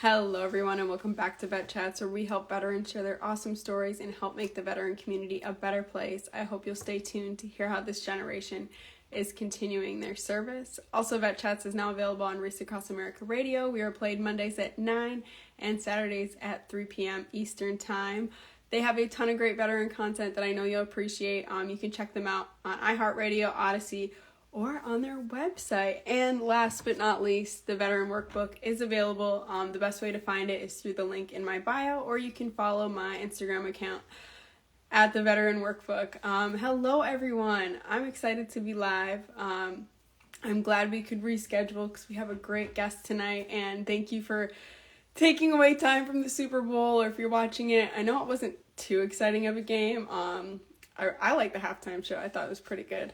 Hello, everyone, and welcome back to Vet Chats, where we help veterans share their awesome stories and help make the veteran community a better place. I hope you'll stay tuned to hear how this generation is continuing their service. Also, Vet Chats is now available on Reese Across America Radio. We are played Mondays at 9 and Saturdays at 3 p.m. Eastern Time. They have a ton of great veteran content that I know you'll appreciate. You can check them out on iHeartRadio, Odyssey, or on their website. And last but not least, the Veteran Workbook is available. The best way to find it is through the link in my bio, or you can follow my Instagram account at the Veteran Workbook. Hello, everyone. I'm excited to be live. I'm glad we could reschedule because we have a great guest tonight, and thank you for taking away time from the Super Bowl, or if you're watching it. I know it wasn't too exciting of a game. I like the halftime show. I thought it was pretty good.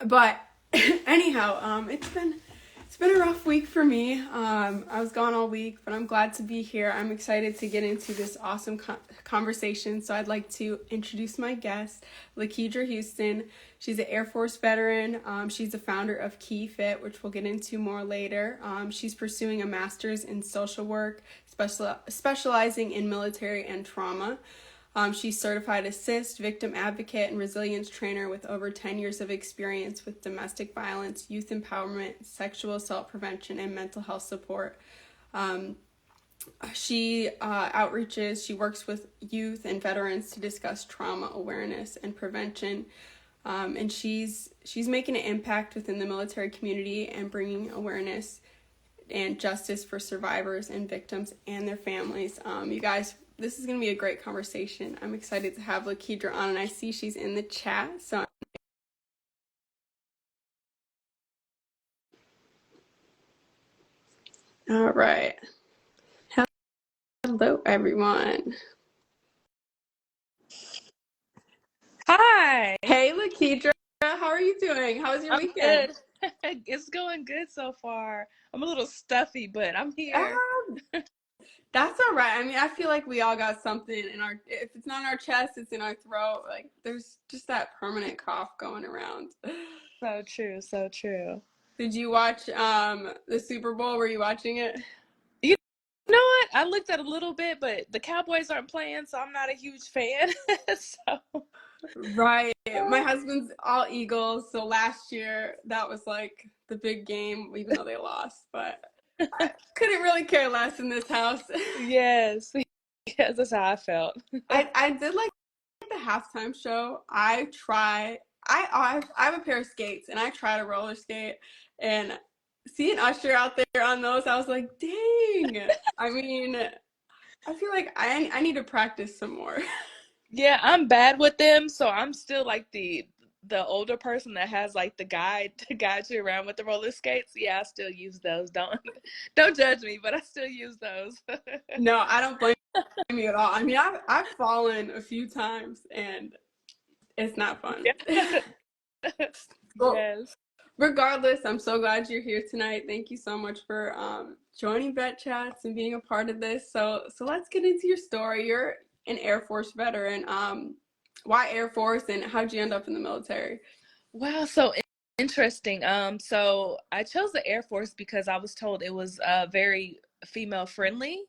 But anyhow, it's been a rough week for me. I was gone all week, but I'm glad to be here. I'm excited to get into this awesome conversation. So I'd like to introduce my guest, Lakeydra Houston. She's an Air Force veteran. She's the founder of Key Fit, which we'll get into more later. She's pursuing a master's in social work, specializing in military and trauma. She's certified assist, victim advocate, and resilience trainer with over 10 years of experience with domestic violence, youth empowerment, sexual assault prevention, and mental health support. She outreaches, she works with youth and veterans to discuss trauma awareness and prevention. And she's making an impact within the military community and bringing awareness and justice for survivors and victims and their families. You guys, this is going to be a great conversation. I'm excited to have Lakeydra on, and I see she's in the chat. So, all right. Hello, everyone. Hi. Hey, Lakeydra. How are you doing? How was your weekend? Good. It's going good so far. I'm a little stuffy, but I'm here. That's all right. I mean, I feel like we all got something in our, if it's not in our chest, it's in our throat. Like, there's just that permanent cough going around. So true, so true. Did you watch the Super Bowl? Were you watching it? You know what? I looked at a little bit, but the Cowboys aren't playing, so I'm not a huge fan. So Right. My husband's all Eagles, so last year that was like the big game, even though they lost. But I couldn't really care less in this house. yes. Yes, that's how I felt. I did like the halftime show. I have a pair of skates, and I try to roller skate, and seeing Usher out there on those, I was like, dang. I mean, I feel like I need to practice some more. Yeah, I'm bad with them, so I'm still like the older person that has like the guide to guide you around with the roller skates. Yeah, I still use those. Don't judge me, but I still use those. No, I don't blame you at all. I mean, I've fallen a few times, and it's not fun. Yeah. Well, Yes. regardless, I'm so glad you're here tonight. Thank you so much for joining Vet Chats and being a part of this. So let's get into your story. You're an Air Force veteran. Why Air Force, and how'd you end up in the military? Wow, so interesting. So I chose the Air Force because I was told it was very female friendly.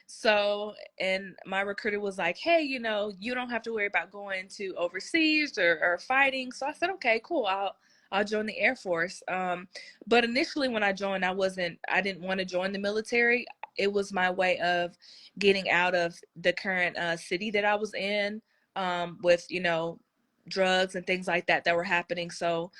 So, and my recruiter was like, "Hey, you don't have to worry about going to overseas or fighting." So I said, "Okay, cool. I'll join the Air Force." But initially when I joined, I didn't want to join the military. It was my way of getting out of the current city that I was in, with, drugs and things like that were happening. So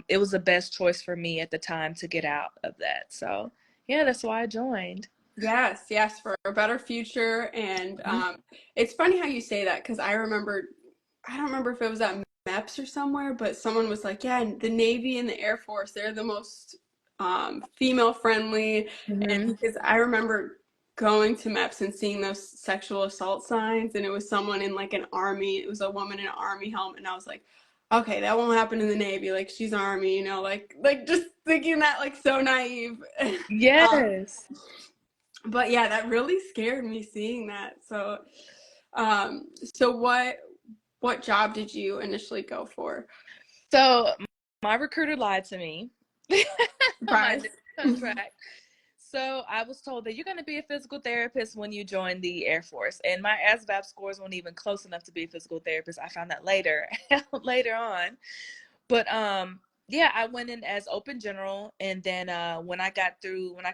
it was the best choice for me at the time to get out of that. So yeah, that's why I joined. Yes, for a better future. And it's funny how you say that, because I don't remember if it was at MEPS or somewhere, but someone was like, yeah, the Navy and the Air Force, they're the most female friendly. And Mm-hmm. because I remember going to MEPS and seeing those sexual assault signs, and it was someone in like it was a woman in an army helmet, and I was like, okay, that won't happen in the Navy. Like, she's army, like just thinking that, like, so naive. um, Yes. but yeah, that really scared me seeing that. So what job did you initially go for? So my recruiter lied to me on my Surprise. contract. So I was told that you're going to be a physical therapist when you join the Air Force, and my ASVAB scores weren't even close enough to be a physical therapist. I found that later, later on. But yeah, I went in as open general, and then when I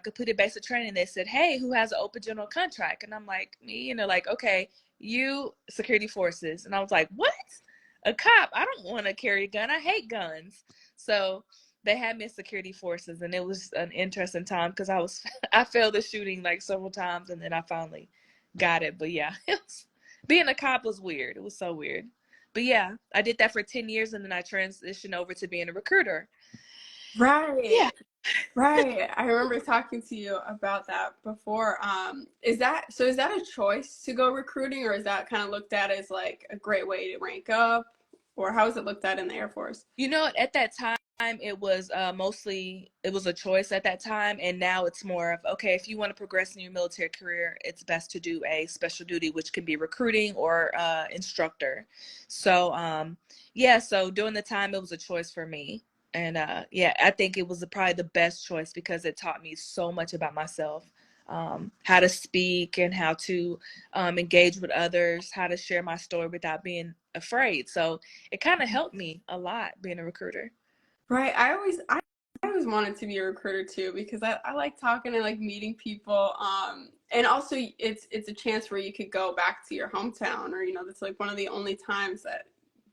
completed basic training, they said, "Hey, who has an open general contract?" And I'm like, me, like, okay, you security forces, and I was like, what? A cop? I don't want to carry a gun. I hate guns. So they had me in security forces, and it was an interesting time because I failed the shooting like several times, and then I finally got it. But yeah, being a cop was weird. It was so weird. But yeah, I did that for 10 years, and then I transitioned over to being a recruiter. Right. Yeah. Right. I remember talking to you about that before. Is that a choice to go recruiting, or is that kind of looked at as like a great way to rank up? Or how is it looked at in the Air Force? At that time, it was mostly, it was a choice at that time, and now it's more of, okay, if you want to progress in your military career, it's best to do a special duty, which can be recruiting or instructor. So yeah, so during the time, it was a choice for me. And yeah, I think it was probably the best choice because it taught me so much about myself, how to speak and how to engage with others, how to share my story without being afraid. So it kind of helped me a lot being a recruiter. Right. I always wanted to be a recruiter too because I like talking and like meeting people. And also it's a chance where you could go back to your hometown, or that's like one of the only times that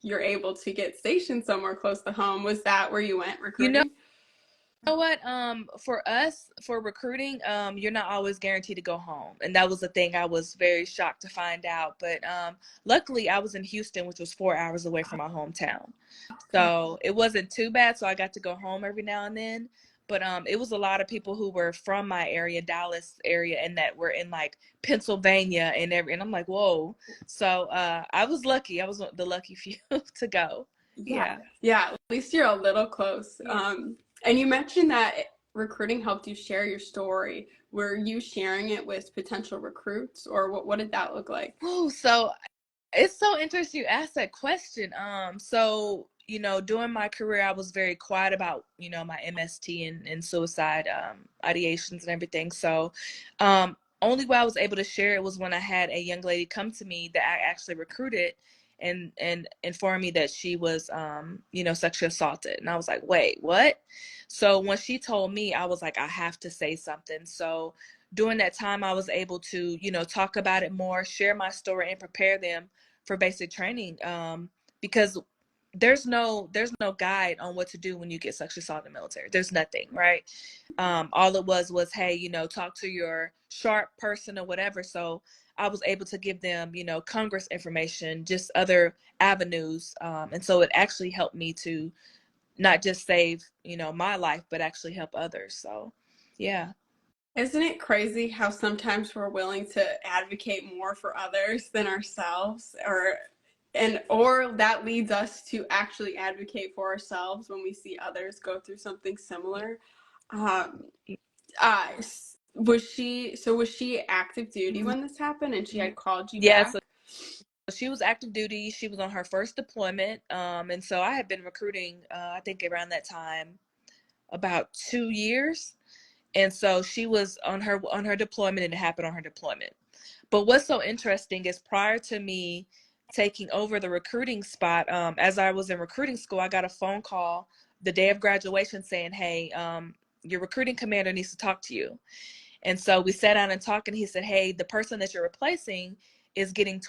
you're able to get stationed somewhere close to home. Was that where you went You know recruiting? what? For us, for recruiting, you're not always guaranteed to go home, and that was the thing I was very shocked to find out. But luckily, I was in Houston, which was 4 hours away from my hometown, Okay. so it wasn't too bad. So I got to go home every now and then. But it was a lot of people who were from my area, Dallas area, and that were in like Pennsylvania and I'm like, whoa. So I was lucky. I was the lucky few to go. Yeah. Yeah. Yeah. At least you're a little close. Yeah. And you mentioned that recruiting helped you share your story. Were you sharing it with potential recruits, or what did that look like? Oh, so it's so interesting you asked that question. So, during my career, I was very quiet about, my MST and suicide ideations and everything. So, only way I was able to share it was when I had a young lady come to me that I actually recruited and informed me that she was, sexually assaulted. And I was like, wait, what? So when she told me, I was like, I have to say something. So during that time, I was able to, talk about it more, share my story, and prepare them for basic training, because there's no guide on what to do when you get sexually assaulted in the military. There's nothing, right? All it was, hey, talk to your sharp person or whatever. So I was able to give them, Congress information, just other avenues, and so it actually helped me to not just save, my life, but actually help others. So yeah. Isn't it crazy how sometimes we're willing to advocate more for others than ourselves, or that leads us to actually advocate for ourselves when we see others go through something similar. Um, was she active duty when this happened and she had called you Yeah, so back? she was active duty. She was on her first deployment. And so I had been recruiting, I think around that time, about 2 years. And so she was on her deployment, and it happened on her deployment. But what's so interesting is prior to me taking over the recruiting spot, as I was in recruiting school, I got a phone call the day of graduation saying, hey, your recruiting commander needs to talk to you. And so we sat down and talked, and he said, hey, the person that you're replacing is getting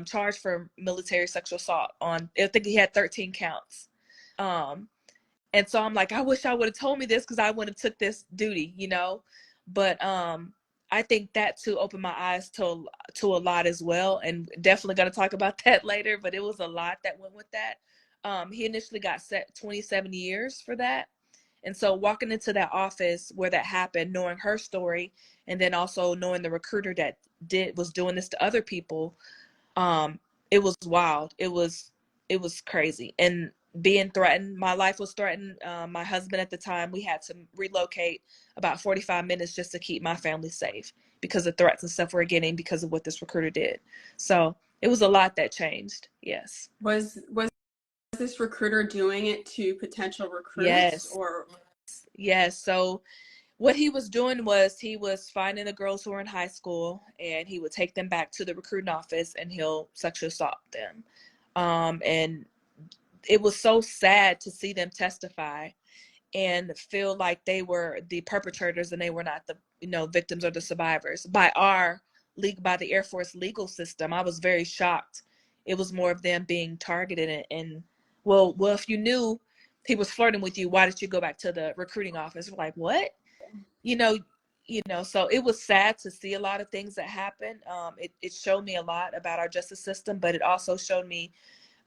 charged for military sexual assault on, I think he had 13 counts. Um, and so I'm like, I wish I would have told me this because I would have took this duty. But I think that too opened my eyes to a lot as well, and definitely going to talk about that later. But it was a lot that went with that. He initially got set 27 years for that, and so walking into that office where that happened, knowing her story, and then also knowing the recruiter that was doing this to other people, um, it was wild. It was crazy. And being threatened, my life was threatened. My husband at the time, we had to relocate about 45 minutes just to keep my family safe because of threats and stuff we're getting because of what this recruiter did. So it was a lot that changed. Yes. Was this recruiter doing it to potential recruits, Yes. or? Yes. So what he was doing was he was finding the girls who were in high school, and he would take them back to the recruiting office, and he'll sexually assault them. And it was so sad to see them testify and feel like they were the perpetrators and they were not the, you know, victims or the survivors. By the Air Force legal system, I was very shocked. It was more of them being targeted and well, if you knew he was flirting with you, why did you go back to the recruiting office? We're like, what? You know, so it was sad to see a lot of things that happened. It showed me a lot about our justice system, but it also showed me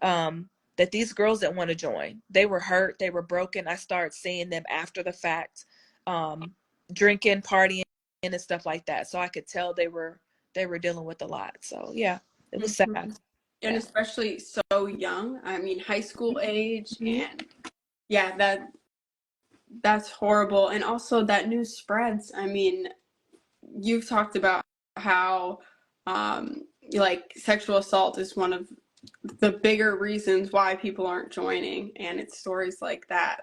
that these girls that want to join, they were hurt, they were broken. I started seeing them after the fact, drinking, partying, and stuff like that. So I could tell they were dealing with a lot. So yeah, it was sad. Mm-hmm. And Yeah. especially so young. I mean, high school age, Mm-hmm. and yeah, that's horrible. And also that news spreads. I mean, you've talked about how like sexual assault is one of the bigger reasons why people aren't joining, and it's stories like that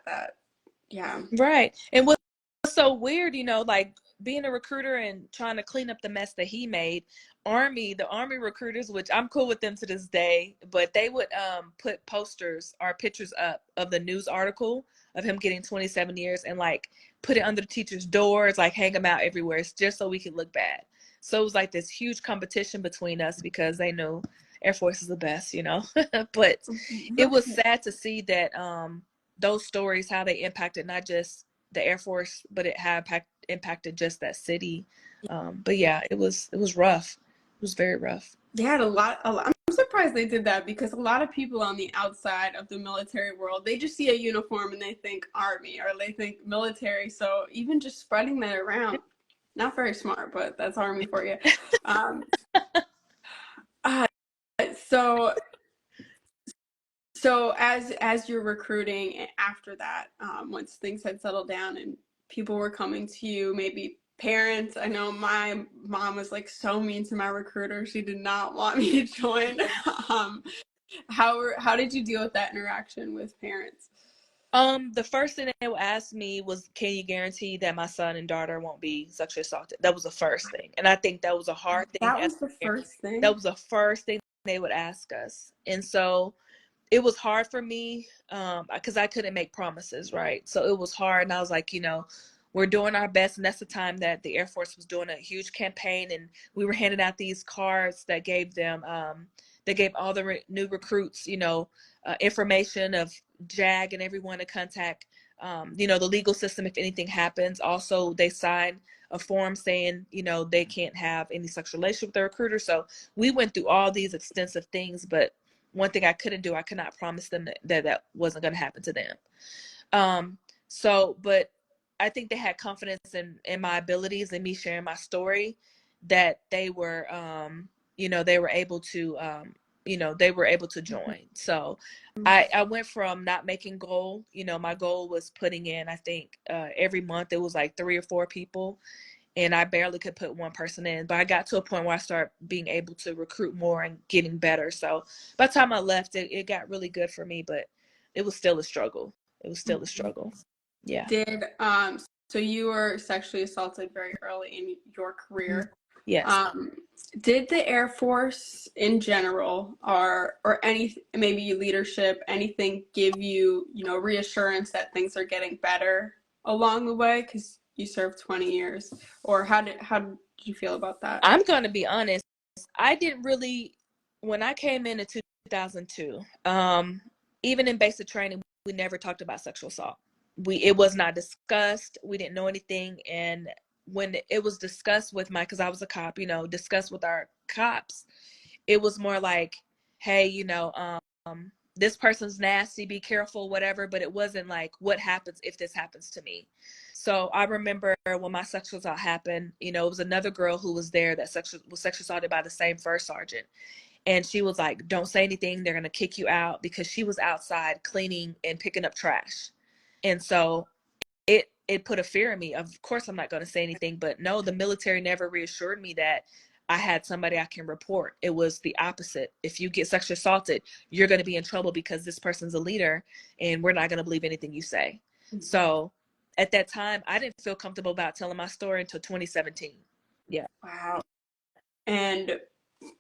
yeah. Right. And what's so weird, you know, like being a recruiter and trying to clean up the mess that he made, the army recruiters, which I'm cool with them to this day, but they would put posters or pictures up of the news article of him getting 27 years and like put it under the teachers' doors, like hang them out everywhere. It's just so we could look bad. So it was like this huge competition between us because they know Air Force is the best, you know. But it was sad to see that those stories, how they impacted not just the Air Force, but it had impacted just that city. But yeah, it was rough. It was very rough. They had a lot. I'm surprised they did that because a lot of people on the outside of the military world, they just see a uniform and they think army or they think military. So even just spreading that around, not very smart, but that's army for you. Um, uh, so as you're recruiting after that, once things had settled down and people were coming to you, maybe parents. I know my mom was like so mean to my recruiter. She did not want me to join. um, how did you deal with that interaction with parents? The first thing they would ask me was, can you guarantee that my son and daughter won't be sexually assaulted? That was the first thing. And I think that was a hard thing That as was the a parent. first thing. That was the first thing they would ask us. And so it was hard for me because I couldn't make promises, right? So it was hard. And I was like, you know, we're doing our best. And that's the time that the Air Force was doing a huge campaign. And we were handing out these cards that gave them, they gave all the new recruits, you know, information of JAG and everyone to contact, you know, the legal system if anything happens. Also, they sign a form saying, you know, they can't have any sexual relationship with their recruiter. So we went through all these extensive things, but one thing I couldn't do, I could not promise them that wasn't going to happen to them. But I think they had confidence in my abilities and me sharing my story, that they were, you know, they were able to, you know, they were able to join. So I went from not making goal, you know, my goal was putting in, I think every month it was like 3 or 4 people, and I barely could put one person in. But I got to a point where I started being able to recruit more and getting better. So by the time I left, it got really good for me, but it was still a struggle. It was still a struggle. Yeah. Did so you were sexually assaulted very early in your Mhm. career. Yes. Um, did the Air Force in general, or any maybe leadership, anything give you, you know, reassurance that things are getting better along the way? Because you served 20 years, or how did you feel about that? I'm going to be honest. I didn't really, when I came in 2002, even in basic training, we never talked about sexual assault. It was not discussed. We didn't know anything. And when it was discussed with because I was a cop, you know, discussed with our cops, it was more like, hey, you know, this person's nasty, be careful, whatever. But it wasn't like, what happens if this happens to me? So I remember when my sexual assault happened, you know, it was another girl who was there that was sexually assaulted by the same first sergeant. And she was like, don't say anything. They're going to kick you out, because she was outside cleaning and picking up trash. And so it put a fear in me. Of course, I'm not going to say anything, but no, the military never reassured me that I had somebody I can report. It was the opposite. If you get sexually assaulted, you're going to be in trouble because this person's a leader and we're not going to believe anything you say. Mm-hmm. So at that time, I didn't feel comfortable about telling my story until 2017. Yeah. Wow. And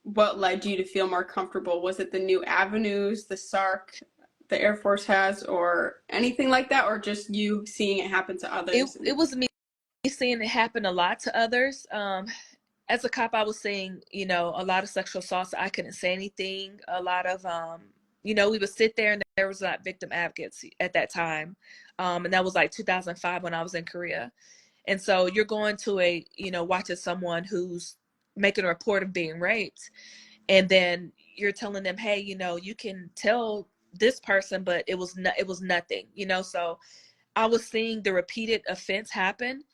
what led you to feel more comfortable? Was it the new avenues the SARC, the Air Force has, or anything like that, or just you seeing it happen to others? It was me seeing it happen a lot to others. As a cop, I was seeing, a lot of sexual assaults. I couldn't say anything. A lot of, we would sit there and there was not victim advocates at that time. And that was like 2005 when I was in Korea. And so you're going to watching someone who's making a report of being raped. And then you're telling them, hey, you can tell this person, but it was nothing, so I was seeing the repeated offense happen,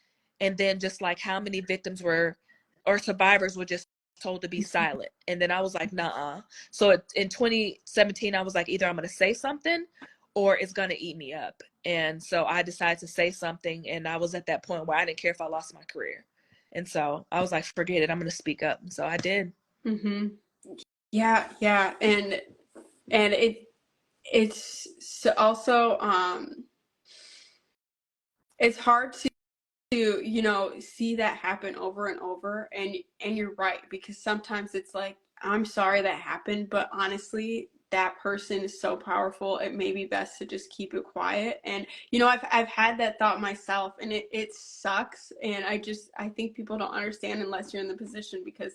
and then just like how many victims were or survivors were just told to be silent. And then I was like, nah. So in 2017, I was like, either I'm going to say something or it's going to eat me up. And so I decided to say something. And I was at that point where I didn't care if I lost my career. And so I was like, forget it. I'm going to speak up. And so I did. Mm-hmm. Yeah, yeah. And it's also it's hard to see that happen over and over, and you're right, because sometimes it's like, I'm sorry that happened, but honestly that person is so powerful, it may be best to just keep it quiet. And I've had that thought myself, and it sucks. And I think people don't understand unless you're in the position, because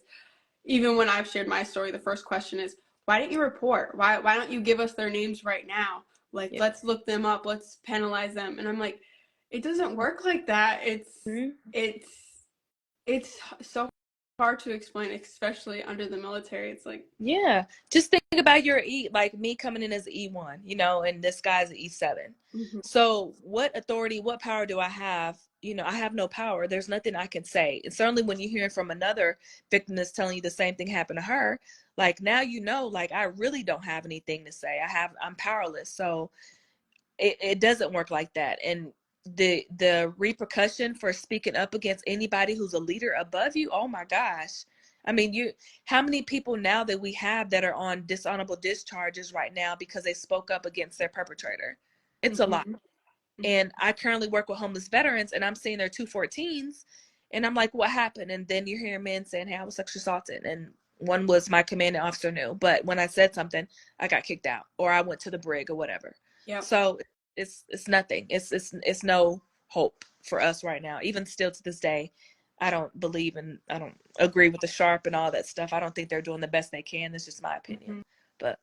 even when I've shared my story, the first question is, why didn't you report? Why don't you give us their names right now? Like, Yeah. let's look them up, let's penalize them. And I'm like, it doesn't work like that. Mm-hmm. It's so hard to explain, especially under the military. It's like, Yeah. Just think about your like me coming in as an E1, and this guy's an E7. mm-hmm, So what authority, what power do I have? I have no power. There's nothing I can say. And certainly when you're hearing from another victim that's telling you the same thing happened to her, like now like I really don't have anything to say. I'm powerless. So it doesn't work like that. And the repercussion for speaking up against anybody who's a leader above you, oh my gosh. I mean, how many people now that we have that are on dishonorable discharges right now because they spoke up against their perpetrator? It's a lot. mm-hmm, And I currently work with homeless veterans, and I'm seeing their 214s, and I'm like, what happened? And then you're hearing men saying, hey, I was sexually assaulted, and one was my commanding officer knew, but when I said something, I got kicked out, or I went to the brig or whatever. yep. So it's nothing. It's no hope for us right now. Even still to this day, I don't agree with the sharp and all that stuff. I don't think they're doing the best they can. It's just my opinion. Mm-hmm. But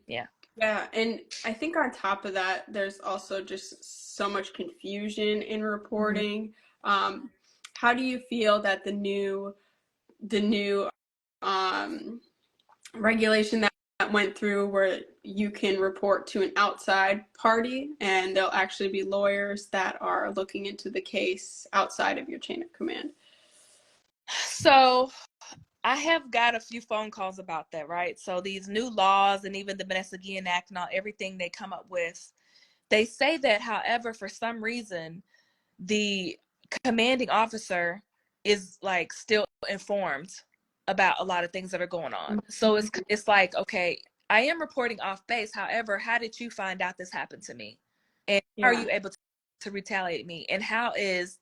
yeah. Yeah, and I think on top of that, there's also just so much confusion in Mm-hmm. reporting. Um, how do you feel that the new um, regulation that went through, where you can report to an outside party and there'll actually be lawyers that are looking into the case outside of your chain of command? So I have got a few phone calls about that, right? So these new laws and even the Vanessa Guillen Act and all everything they come up with, they say that, however, for some reason, the commanding officer is like still informed about a lot of things that are going on. So it's like, okay, I am reporting off base. However, how did you find out this happened to me? And how are Yeah. you able to retaliate me? And how is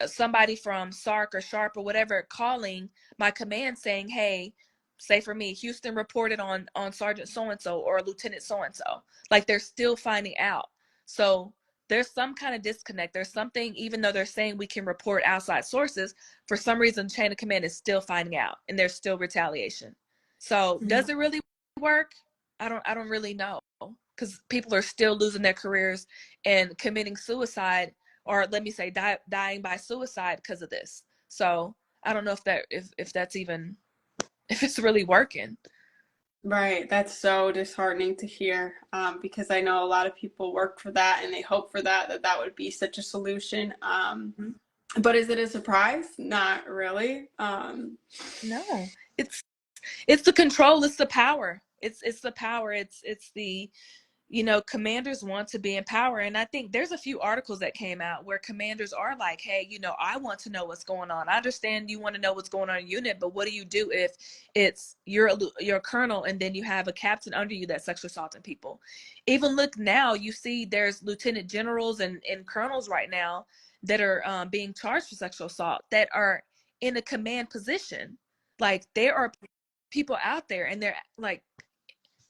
somebody from SARC or Sharp or whatever calling my command saying, hey, say for me, Houston reported on Sergeant so-and-so or Lieutenant so-and-so. Like they're still finding out. So there's some kind of disconnect. There's something, even though they're saying we can report outside sources, for some reason, chain of command is still finding out and there's still retaliation. So does it really work? I don't really know, because people are still losing their careers and committing suicide, or let me say dying by suicide because of this. So I don't know if that's even, if it's really working. Right. That's so disheartening to hear, because I know a lot of people work for that and they hope for that would be such a solution. But is it a surprise? Not really. No, it's the control, it's the power, it's the power, it's the, commanders want to be in power. And I think there's a few articles that came out where commanders are like, hey, I want to know what's going on. I understand you want to know what's going on in your unit, but what do you do if it's you're a colonel and then you have a captain under you that's sexually assaulting people? Even look now, you see there's lieutenant generals and colonels right now that are being charged for sexual assault that are in a command position. Like there are people out there and they're like,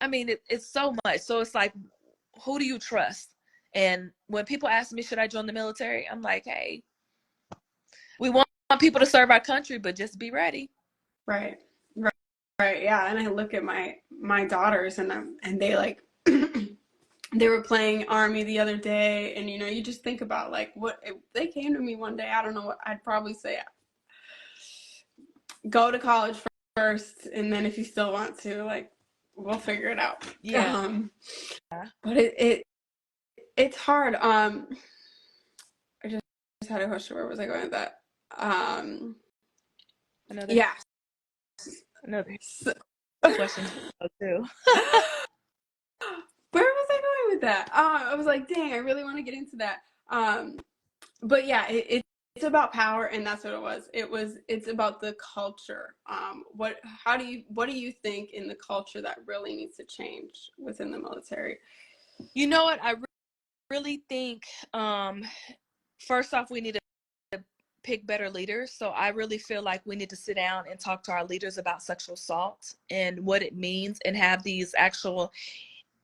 I mean, it's so much. So it's like, who do you trust? And when people ask me, should I join the military? I'm like, hey, we want people to serve our country, but just be ready. Right. Right. Yeah. And I look at my daughters and they like they were playing Army the other day, and you just think about like what if they came to me one day. I don't know what I'd probably say. Go to college first, and then if you still want to, like, we'll figure it out. Yeah. But it's hard. I just had a question. Where was I going with that? Yeah. Another So, question too. where was I going with that? I was like, dang, I really want to get into that. But yeah, it's about power, and that's what it was. It's about the culture. What do you think in the culture that really needs to change within the military? You know what? I really think first off, we need to pick better leaders. So I really feel like we need to sit down and talk to our leaders about sexual assault and what it means, and have these actual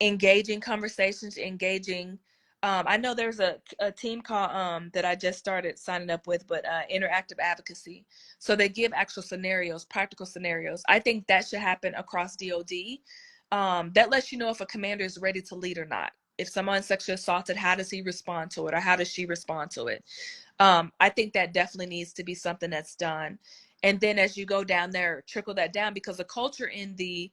engaging conversations, engaging. I know there's a team called that I just started signing up with, but interactive advocacy. So they give actual scenarios, practical scenarios. I think that should happen across DoD. That lets you know if a commander is ready to lead or not. If someone's sexually assaulted, how does he respond to it, or how does she respond to it? I think that definitely needs to be something that's done. And then as you go down there, trickle that down, because the culture in the,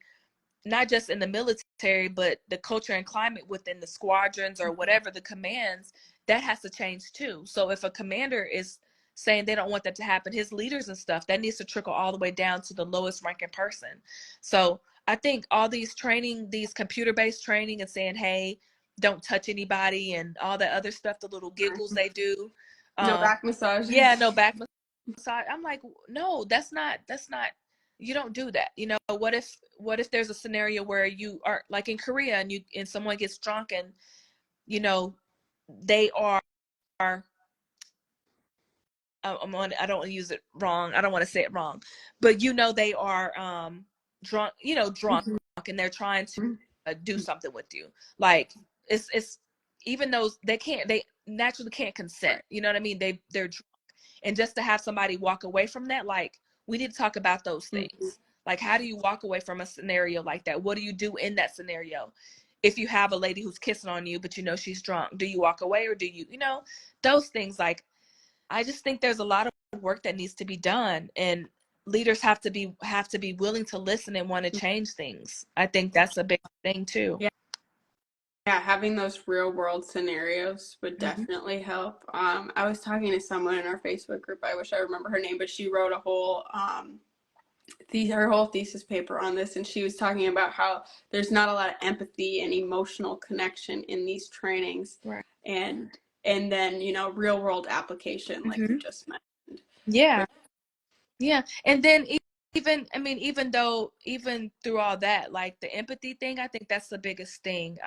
not just in the military, but the culture and climate within the squadrons or whatever the commands, that has to change too. So if a commander is saying they don't want that to happen, his leaders and stuff, that needs to trickle all the way down to the lowest ranking person. So I think all these training, these computer-based training and saying, hey, don't touch anybody and all that other stuff, the little giggles they do. No back massages. Yeah, no back massage. I'm like, no, that's not, you don't do that. What if there's a scenario where you are like in Korea and someone gets drunk and they are I don't want to use it wrong. I don't want to say it wrong, but they are drunk, drunk, and they're trying to do something with you. Like it's even though they naturally can't consent. Right. You know what I mean? They're drunk, and just to have somebody walk away from that, like we need to talk about those things. Like, how do you walk away from a scenario like that? What do you do in that scenario? If you have a lady who's kissing on you, but she's drunk, do you walk away, or do you, those things? Like, I just think there's a lot of work that needs to be done, and leaders have to be willing to listen and want to change things. I think that's a big thing too. Yeah, having those real world scenarios would definitely help. I was talking to someone in our Facebook group. I wish I remember her name, but she wrote a whole her whole thesis paper on this, and she was talking about how there's not a lot of empathy and emotional connection in these trainings, right? And then real world application, like you just mentioned. Yeah, yeah, and then even through all that, like the empathy thing, I think that's the biggest thing.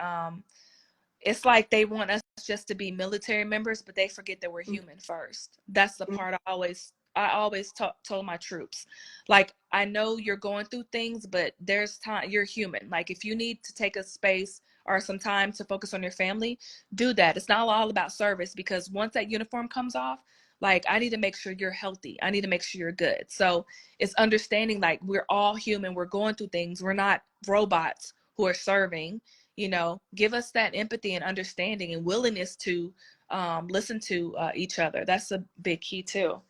It's like they want us just to be military members, but they forget that we're human first. That's the part I always told my troops. Like, I know you're going through things, but there's time. You're human. Like, if you need to take a space or some time to focus on your family, do that. It's not all about service, because once that uniform comes off, like, I need to make sure you're healthy. I need to make sure you're good. So it's understanding, like, we're all human. We're going through things. We're not robots who are serving. Give us that empathy and understanding and willingness to listen to each other. That's a big key too.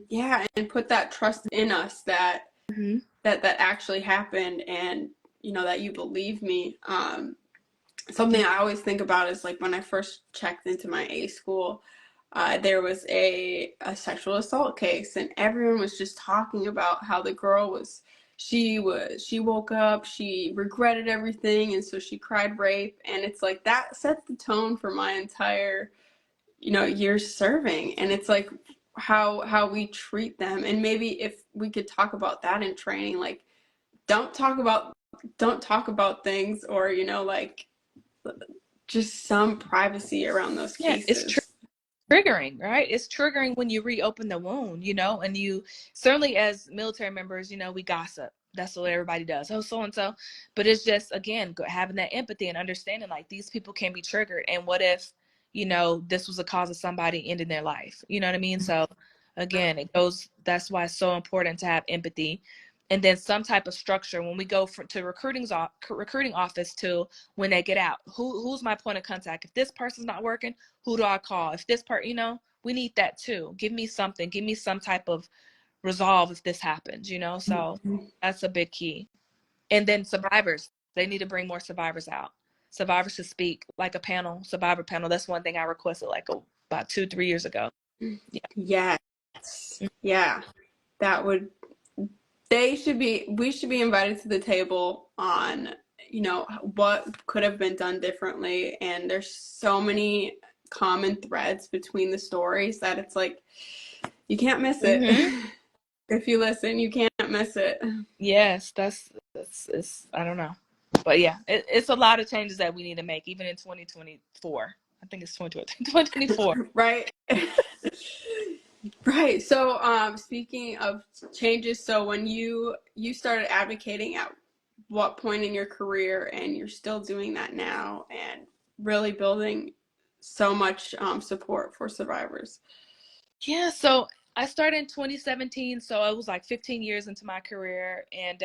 Yeah, and put that trust in us that that actually happened, and that you believe me. Something I always think about is like when I first checked into my A school, there was a sexual assault case, and everyone was just talking about how the girl she woke up, she regretted everything, and so she cried rape, and it's like that sets the tone for my entire years serving, and it's like how we treat them, and maybe if we could talk about that in training, like don't talk about things, or like just some privacy around those Yeah, it's cases. triggering, right? It's triggering when you reopen the wound, you know, and you certainly as military members, you know, we gossip. That's what everybody does. Oh, so and so. But it's just, again, having that empathy and understanding like these people can be triggered. And what if, you know, this was a cause of somebody ending their life? You know what I mean? So again, it goes, that's why it's so important to have empathy. And then some type of structure when we go to recruiting office to when they get out. Who's my point of contact? If this person's not working, who do I call? If this part, you know, we need that too. Give me something. Give me some type of resolve if this happens, you know? So that's a big key. And then survivors, they need to bring more survivors out. Survivors should speak like a panel, survivor panel. That's one thing I requested like about 2-3 years ago. Yes. Yeah. That would, we should be invited to the table on, you know, what could have been done differently. And there's so many common threads between the stories that it's like, you can't miss it. If you listen, you can't miss it. Yes, that's it's I don't know. But yeah, it's a lot of changes that we need to make, even in 2024. I think it's 2024. Right. Right. So, speaking of changes, so when you started advocating at what point in your career, and you're still doing that now, and really building so much support for survivors? Yeah, so I started in 2017, so I was like 15 years into my career, and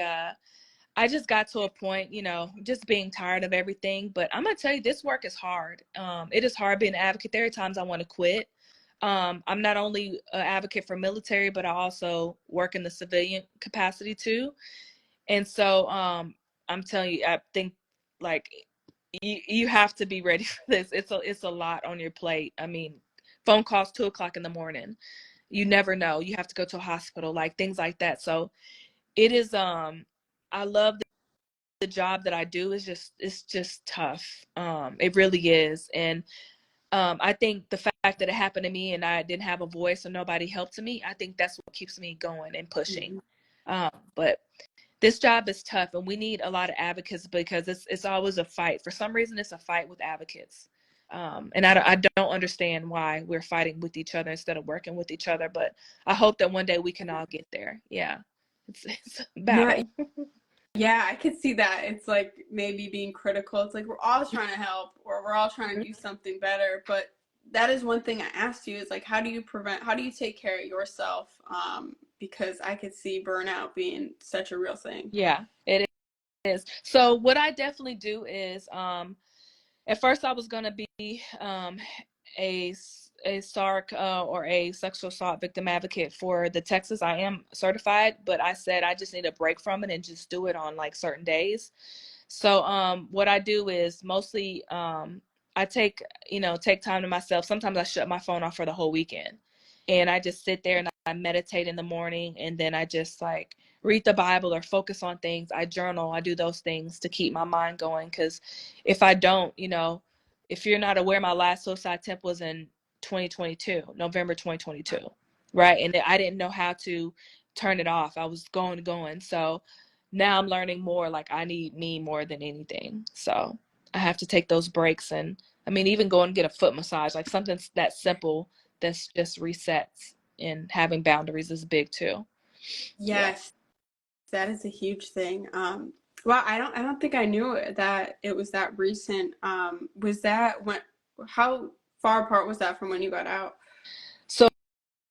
I just got to a point, you know, just being tired of everything. But I'm gonna tell you, this work is hard. It is hard being an advocate. There are times I want to quit. I'm not only an advocate for military, but I also work in the civilian capacity too. And so I'm telling you, I think like you have to be ready for this. It's a lot on your plate. I mean, phone calls 2 o'clock in the morning. You never know. You have to go to a hospital, like things like that. So it is I love the job that I do. It's just tough. It really is. And I think the fact that it happened to me and I didn't have a voice or nobody helped me, I think that's what keeps me going and pushing. But this job is tough, and we need a lot of advocates because it's always a fight. For some reason, it's a fight with advocates. And I don't understand why we're fighting with each other instead of working with each other. But I hope that one day we can all get there. Yeah, it's a No, battle. yeah, I could see that. It's like maybe being critical. It's like we're all trying to help, or we're all trying to do something better. But that is one thing I asked you, is like, how do you take care of yourself? Because I could see burnout being such a real thing. Yeah, it is. So what I definitely do is, at first I was gonna be a SARC or a sexual assault victim advocate for the Texas. I am certified, but I said I just need a break from it and just do it on like certain days. So what I do is mostly I take time to myself. Sometimes I shut my phone off for the whole weekend. And I just sit there and I meditate in the morning, and then I just like read the Bible or focus on things. I journal. I do those things to keep my mind going, cuz if I don't, you know, if you're not aware, my last suicide attempt was in 2022, November 2022, right? And I didn't know how to turn it off. I was going. So now I'm learning more, like I need me more than anything. So I have to take those breaks. And I mean, even go and get a foot massage, like something that simple that's just resets, and having boundaries is big too. Yeah. Yes, that is a huge thing. Well, I don't think I knew that it was that recent. Was that when? How far apart was that from when you got out? So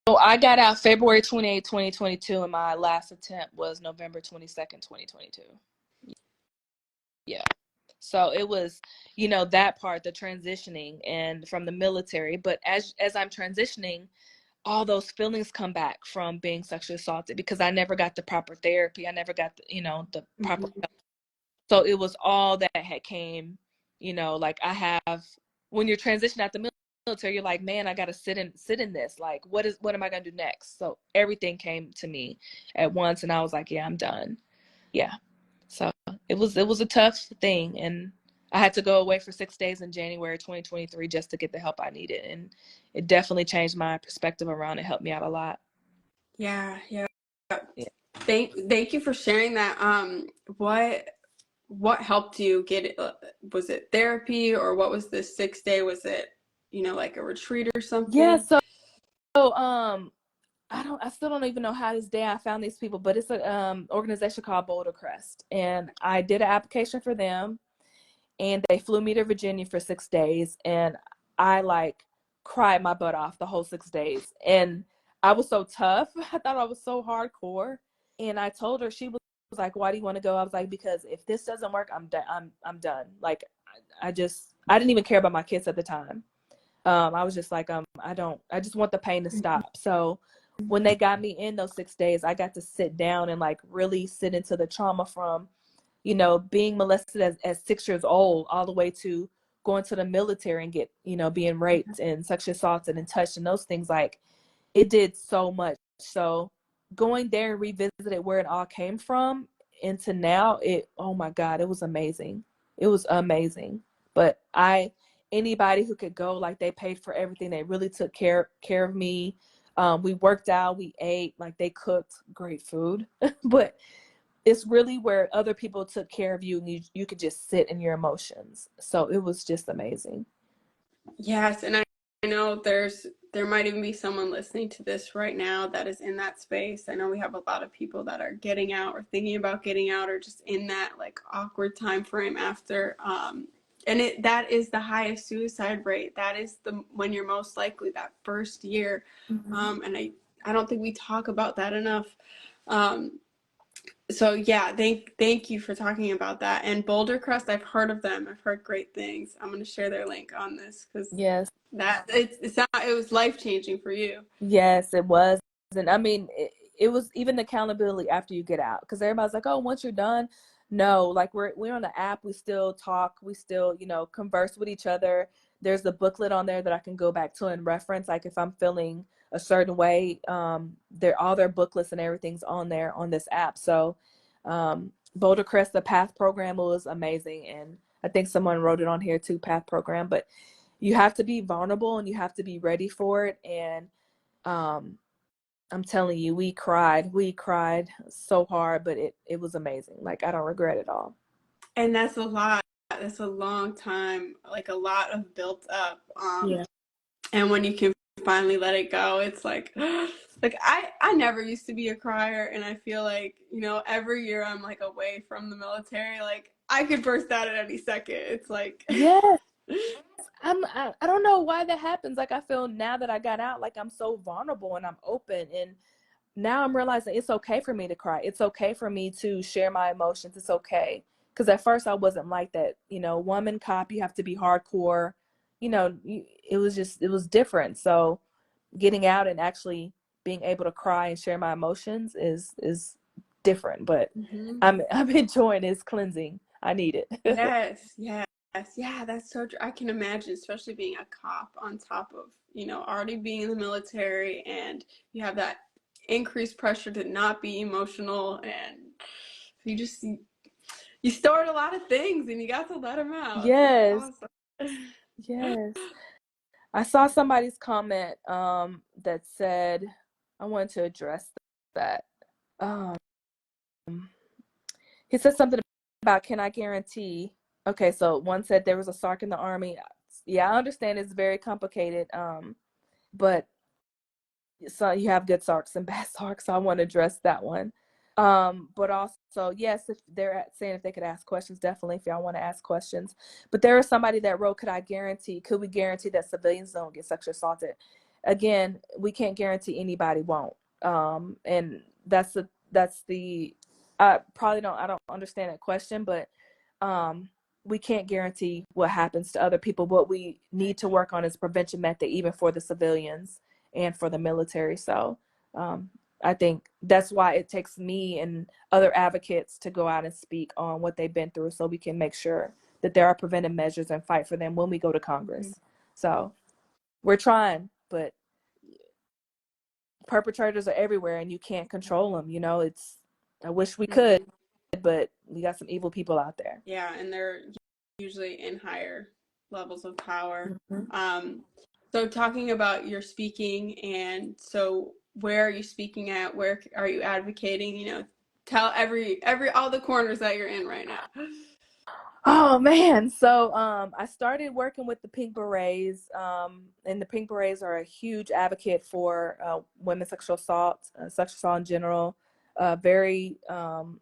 I got out February 28, 2022, and my last attempt was November 22nd, 2022. Yeah. So it was, you know, that part, the transitioning and from the military. But as I'm transitioning, all those feelings come back from being sexually assaulted because I never got the proper therapy. I never got the, you know, the proper help. So it was all that had came, you know, like I have, when you're transitioning out the military, you're like, man, I got to sit in this. Like, what am I going to do next? So everything came to me at once, and I was like, yeah, I'm done. Yeah. So it was a tough thing, and I had to go away for 6 days in January 2023 just to get the help I needed, and it definitely changed my perspective around it. Helped me out a lot. Yeah, yeah. Yeah. Thank you for sharing that. What helped you get it? Was it therapy, or what was the 6 day? Was it like a retreat or Yeah, something? so I still don't even know how this day I found these people, but it's a organization called Boulder Crest, and I did an application for them, and they flew me to Virginia for 6 days, and I like cried my butt off the whole 6 days, and I was so tough. I thought I was so hardcore, and I told her, she was like, "Why do you want to go?" I was like, "Because if this doesn't work, I'm done. I'm done." Like, I didn't even care about my kids at the time. I was just like, I just want the pain to stop. So when they got me in those 6 days, I got to sit down and like really sit into the trauma from, being molested as 6 years old, all the way to going to the military and being raped and sexually assaulted and touched and those things. Like, it did so much. So going there and revisited where it all came from into now, oh my God, it was amazing. It was amazing. But anybody who could go, like, they paid for everything. They really took care of me. We worked out, we ate, like, they cooked great food. But it's really where other people took care of you, and you could just sit in your emotions. So it was just amazing. Yes, and I know there might even be someone listening to this right now that is in that space. I know we have a lot of people that are getting out or thinking about getting out or just in that like awkward time frame after and that is the highest suicide rate. That is the when you're most likely that first year. Mm-hmm. And I don't think we talk about that enough. Um so yeah, thank you for talking about that. And Boulder Crest, I've heard of them. I've heard great things. I'm going to share their link on this because Yes. it was life changing for you. Yes, it was. And I mean, it was even the accountability after you get out, because everybody's like, "Oh, once you're done." No, like, we're on the app, we still talk, we still, converse with each other. There's a booklet on there that I can go back to and reference, like if I'm feeling a certain way. All their booklets and everything's on there on this app. So, Boulder Crest, the PATH program, was amazing, and I think someone wrote it on here too, PATH program. But you have to be vulnerable and you have to be ready for it. And um, I'm telling you, we cried so hard, but it was amazing. Like, I don't regret it all. And that's a lot. That's a long time, like a lot of built up. Yeah. And when you can finally let it go, it's like like I never used to be a crier, and I feel like, every year I'm like away from the military, like I could burst out at any second. It's like Yes. I don't know why that happens. Like, I feel now that I got out, like, I'm so vulnerable and I'm open, and now I'm realizing it's okay for me to cry. It's okay for me to share my emotions. It's okay. Because at first I wasn't like that. Woman cop, you have to be hardcore. It was different. So getting out and actually being able to cry and share my emotions is different. But Mhm. I'm enjoying it. It's cleansing. I need it. Yes, yes, yeah, that's so true. I can imagine, especially being a cop on top of, already being in the military, and you have that increased pressure to not be emotional, and you stored a lot of things and you got to let them out. That's Yes. awesome. Yes. I saw somebody's comment that said, I wanted to address that. Um, he said something about, can I guarantee? Okay, so one said there was a SARC in the Army. Yeah, I understand it's very complicated. But so you have good SARCs and bad SARCs, so I want to address that one. But also, yes, if they're saying if they could ask questions, definitely, if y'all want to ask questions. But there is somebody that wrote, could we guarantee that civilians don't get sexually assaulted? Again, we can't guarantee anybody won't. And that's the I don't understand that question, but we can't guarantee what happens to other people. What we need to work on is prevention method, even for the civilians and for the military. So I think that's why it takes me and other advocates to go out and speak on what they've been through, so we can make sure that there are preventive measures and fight for them when we go to Mm-hmm. Congress. So we're trying, but perpetrators are everywhere and you can't control them. I wish we could, Mm-hmm. but we got some evil people out there. Yeah, and they're usually in higher levels of power. Mhm. Um, so talking about your speaking, and so where are you speaking at? Where are you advocating? Tell every all the corners that you're in right now. Oh man. So I started working with the Pink Berets, and the Pink Berets are a huge advocate for women's sexual assault in general. Very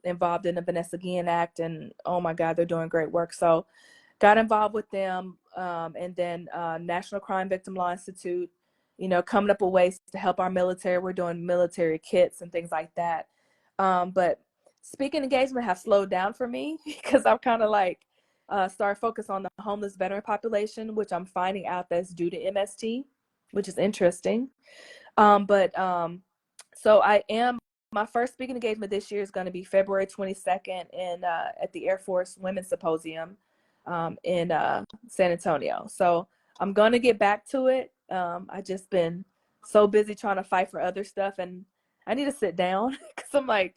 involved in the Vanessa Guillen Act, and oh my God, they're doing great work. So got involved with them, and then National Crime Victim Law Institute, coming up with ways to help our military. We're doing military kits and things like that. But speaking engagement have slowed down for me because I'm kind of like start focus on the homeless veteran population, which I'm finding out that's due to MST, which is interesting. But so I am my first speaking engagement this year is going to be February 22nd in at the Air Force Women's Symposium in San Antonio. So I'm going to get back to it. I just been so busy trying to fight for other stuff, and I need to sit down because I'm like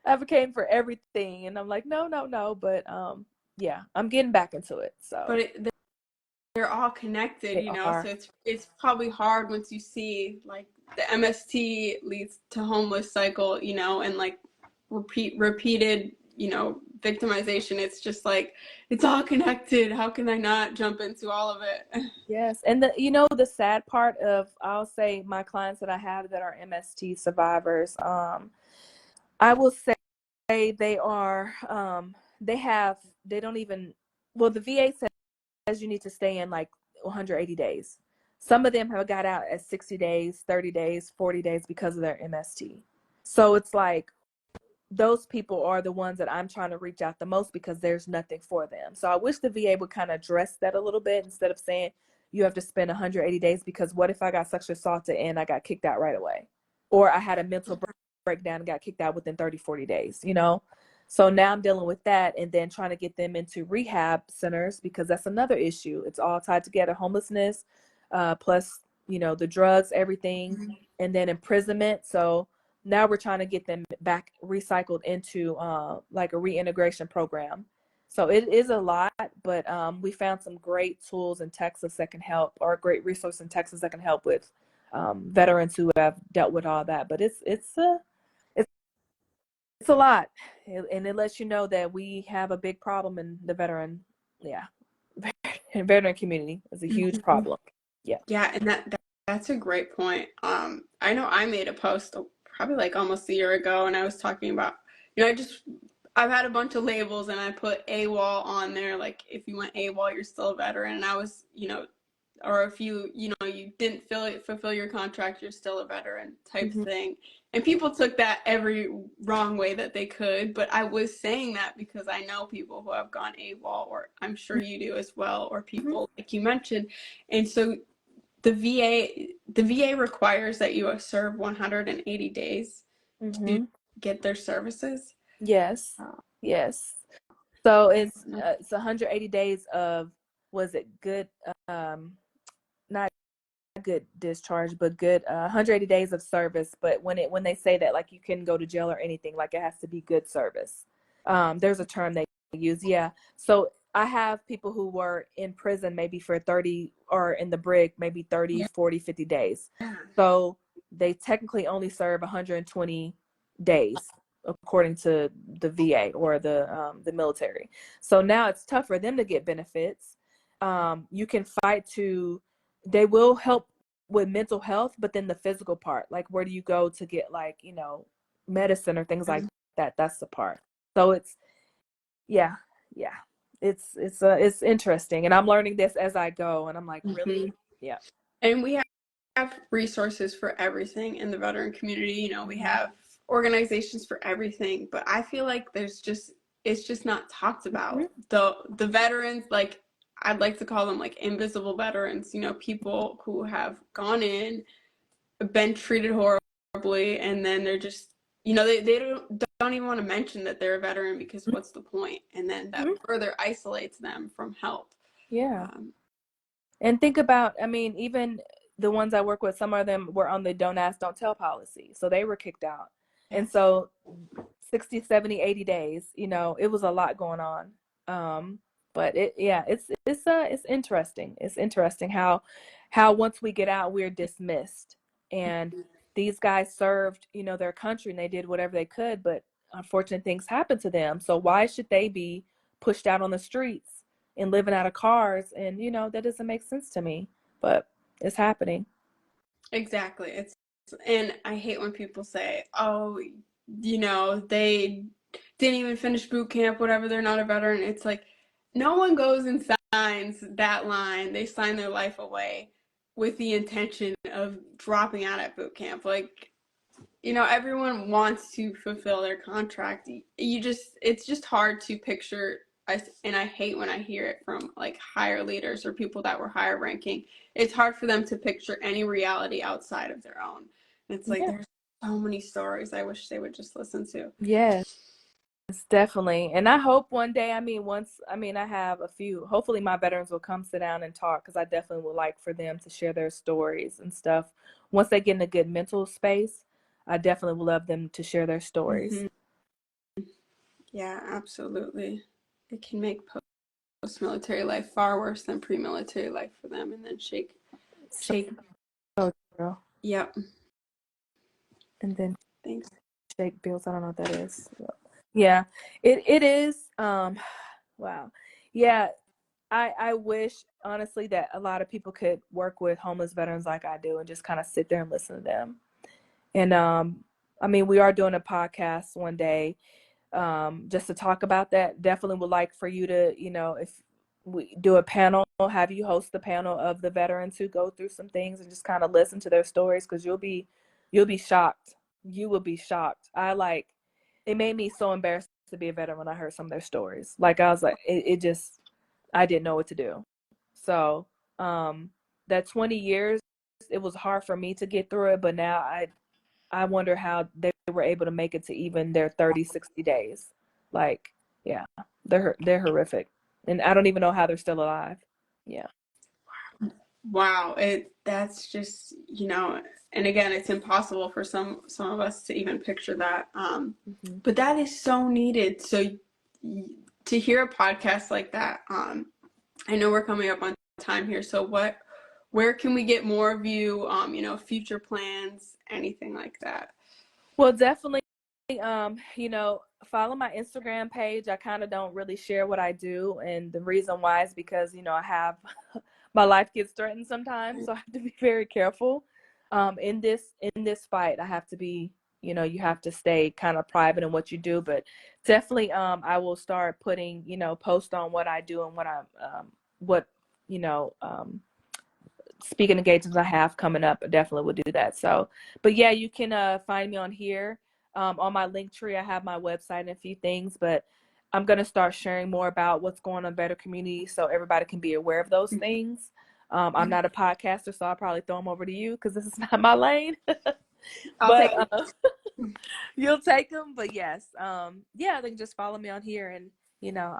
advocating for everything, and I'm like, no, no, no. But yeah, I'm getting back into it. So But they're all connected, they you know. So are. it's probably hard once you see like the MST leads to homeless cycle, you know, and like repeated, you know, victimization. It's just like it's all connected. How can I not jump into all of it? Yes. And the sad part of, I'll say, my clients that I have that are MST survivors, I will say they are, they don't even, well, the VA says you need to stay in like 180 days. Some of them have got out at 60 days, 30 days, 40 days because of their MST. So it's like, those people are the ones that I'm trying to reach out the most because there's nothing for them. So I wish the VA would kind of address that a little bit instead of saying you have to spend 180 days, because what if I got sexually assaulted and I got kicked out right away? Or I had a mental breakdown and got kicked out within 30, 40 days, you know? So now I'm dealing with that, and then trying to get them into rehab centers, because that's another issue. It's all tied together: homelessness, plus, the drugs, everything, and then imprisonment. So now we're trying to get them back recycled into like a reintegration program. So it is a lot, but we found some great tools in Texas that can help, or a great resource in Texas that can help with veterans who have dealt with all that. But it's it's a lot, and it lets you know that we have a big problem in the yeah, veteran community. Is a huge problem. Yeah. Yeah, and that's a great point. I know I made a post probably like almost a year ago, and I was talking about, you know, I've had a bunch of labels, and I put AWOL on there, like if you went AWOL, you're still a veteran, and I was, you know, or if you know you didn't fulfill your contract, you're still a veteran type Mm-hmm. thing. And people took that every wrong way that they could, but I was saying that because I know people who have gone AWOL, or I'm sure you do as well, or Mm-hmm. people like you mentioned. And so the VA requires that you serve 180 days to Mm-hmm. get their services. Yes. Oh, Yes. So it's 180 days of, was it good, not good discharge, but good 180 days of service. But when they say that, like, you can go to jail or anything, like, it has to be good service. There's a term they use. Yeah. So I have people who were in prison maybe for 30, or in the brig maybe 30, 40, 50 days. yeah. So they technically only serve 120 days according to the VA or the military. So now it's tough for them to get benefits. You can fight to, they will help with mental health, but then the physical part, like where do you go to get, like, medicine or things like that? That's the part. So it's, yeah, yeah. It's interesting, and I'm learning this as I go, and I'm like, Mhm. really? Yeah. And we have resources for everything in the veteran community. You know, we Mm-hmm. have organizations for everything, but I feel like it's just not talked Mm-hmm. about. The veterans, like I'd like to call them like invisible veterans, you know, people who have gone in, been treated horribly, and then they're just, you know, they don't even want to mention that they're a veteran, because what's the point? And then that Mm-hmm. further isolates them from help. Yeah. Um, And think about, I mean, even the ones I work with, some of them were on the don't ask, don't tell policy. So they were kicked out. And yes. so 60, 70, 80 days, it was a lot going on. But yeah, it's interesting. It's interesting how once we get out, we're dismissed. And these guys served, their country, and they did whatever they could, but unfortunate things happened to them. So why should they be pushed out on the streets and living out of cars. And, you know, that doesn't make sense to me, but it's happening. Exactly. And I hate when people say, "Oh, you know, they didn't even finish boot camp, whatever, they're not a veteran." It's like no one goes and signs that line. They sign their life away with the intention of dropping out at boot camp. Like, you know, everyone wants to fulfill their contract. It's just hard to picture. And I hate when I hear it from like higher leaders or people that were higher ranking. It's hard for them to picture any reality outside of their own. And it's like Yeah. there's so many stories I wish they would just listen to. Yes, definitely. And I hope one day, I have a few, hopefully my veterans will come sit down and talk, because I definitely would like for them to share their stories and stuff. Once they get in a good mental space, I definitely would love them to share their stories. Mm-hmm. Yeah, absolutely. It can make post-military life far worse than pre-military life for them, and then So shake. true. Yep. And then Thanks. shake bills. I don't know what that is. Yeah, it is. Wow. Yeah, I wish honestly that a lot of people could work with homeless veterans like I do and just kind of sit there and listen to them. And I mean, we are doing a podcast one day, just to talk about that. Definitely would like for you to, you know, if we do a panel, have you host the panel of the veterans who go through some things and just kind of listen to their stories, because you'll be shocked. You will be shocked. It made me so embarrassed to be a veteran when I heard some of their stories. Like I was like, it just, I didn't know what to do. So that 20 years, it was hard for me to get through it, but now I wonder how they were able to make it to even their 30, 60 days. Like, yeah, they're horrific. And I don't even know how they're still alive. Yeah. Wow, that's just, you know, and again, it's impossible for some of us to even picture that. Mm-hmm. But that is so needed. So to hear a podcast like that, I know we're coming up on time here. So where can we get more of you? You know, future plans, anything like that. Well, definitely, you know, follow my Instagram page. I kind of don't really share what I do, and the reason why is because, you know, I have my life gets threatened sometimes, so I have to be very careful. In this fight, I have to be, you know, you have to stay kind of private in what you do, but definitely, I will start putting, you know, post on what I do and what you know, speaking engagements I have coming up. I definitely will do that. So, but yeah, you can find me on here. On my link tree, I have my website and a few things, but I'm going to start sharing more about what's going on in Better Community so everybody can be aware of those things. I'm not a podcaster, so I'll probably throw them over to you because this is not my lane. I'll But take it. you'll take them. But yes, yeah, they can just follow me on here, and you know,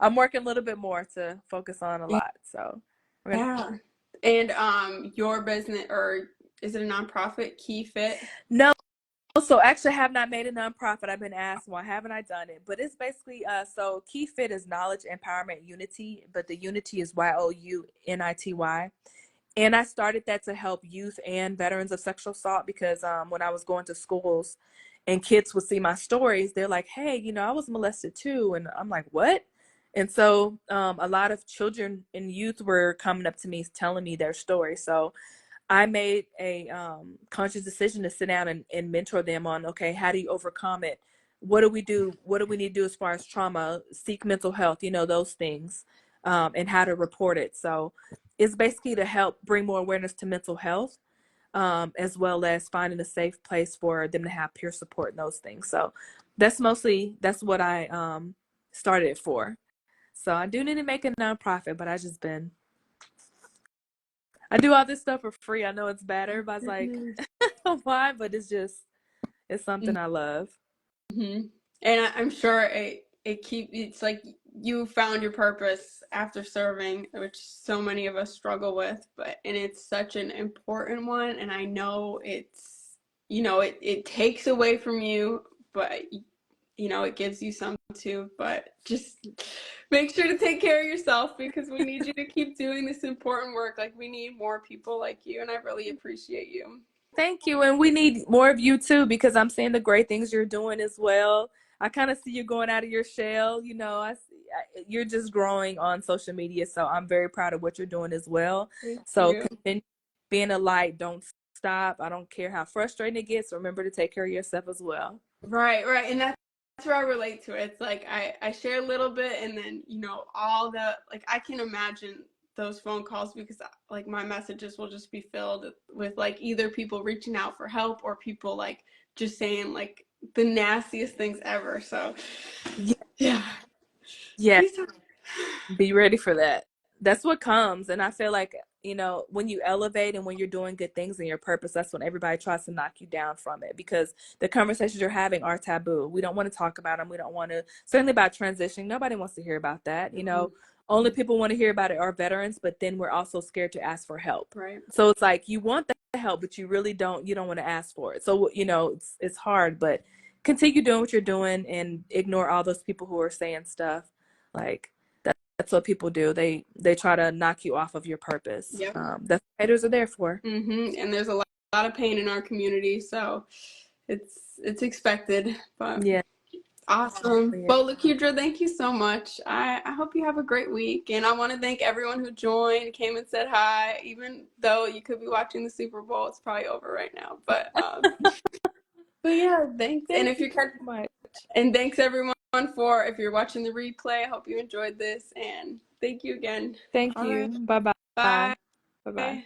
I'm working a little bit more to focus on a lot. So we're gonna. Yeah. And your business, or is it a nonprofit, Key Fit? No, so actually I have not made a nonprofit. I've been asked, why haven't I done it? But it's basically so Key Fit is knowledge, empowerment, unity, but the unity is YOUNITY. And I started that to help youth and veterans of sexual assault, because when I was going to schools and kids would see my stories, they're like, hey, you know, I was molested too. And I'm like, what? And so a lot of children and youth were coming up to me telling me their story. So I made a conscious decision to sit down and mentor them on, okay, how do you overcome it? What do we do? What do we need to do as far as trauma, seek mental health, you know, those things, and how to report it. So it's basically to help bring more awareness to mental health, as well as finding a safe place for them to have peer support and those things. So that's what I started it for. So I do need to make a nonprofit, but I do all this stuff for free. I know it's bad. Everybody's like, why? But it's something I love. Mm-hmm. And I'm sure it's like you found your purpose after serving, which so many of us struggle with, and it's such an important one. And I know it's, you know, it takes away from you, but you know, it gives you some too. But just make sure to take care of yourself, because we need you to keep doing this important work. Like, we need more people like you, and I really appreciate you. Thank you. And we need more of you too, because I'm seeing the great things you're doing as well. I kind of see you going out of your shell. You know, you're just growing on social media, so I'm very proud of what you're doing as well. Thank So you. continue being a light. Don't stop. I don't care how frustrating it gets. Remember to take care of yourself as well. Right, right. And that's where I relate to it. It's like I share a little bit and then, you know, all the like I can imagine those phone calls because like my messages will just be filled with like either people reaching out for help or people like just saying like the nastiest things ever. So Yeah. yeah. Yeah. Please talk. Be ready for that. That's what comes. And I feel like, you know, when you elevate and when you're doing good things in your purpose, that's when everybody tries to knock you down from it, because the conversations you're having are taboo. We don't want to talk about them. We don't want to, certainly about transitioning. Nobody wants to hear about that. You know, only people want to hear about it are veterans, but then we're also scared to ask for help. Right. So it's like you want the help, but you really don't, you don't want to ask for it. So, you know, it's hard, but continue doing what you're doing and ignore all those people who are saying stuff like, that's what people do. They try to knock you off of your purpose. Yep. That's what haters are there for. And there's a lot of pain in our community, so it's expected. But Yeah. awesome. Yeah. Well, Lakeydra, thank you so much. I hope you have a great week. And I want to thank everyone who joined, came and said hi, even though you could be watching the Super Bowl. It's probably over right now. But yeah, thanks. And Thank if you you're so much. and thanks everyone for if you're watching the replay. I hope you enjoyed this and thank you again. Thank All right. you. Bye bye. Bye. Bye bye.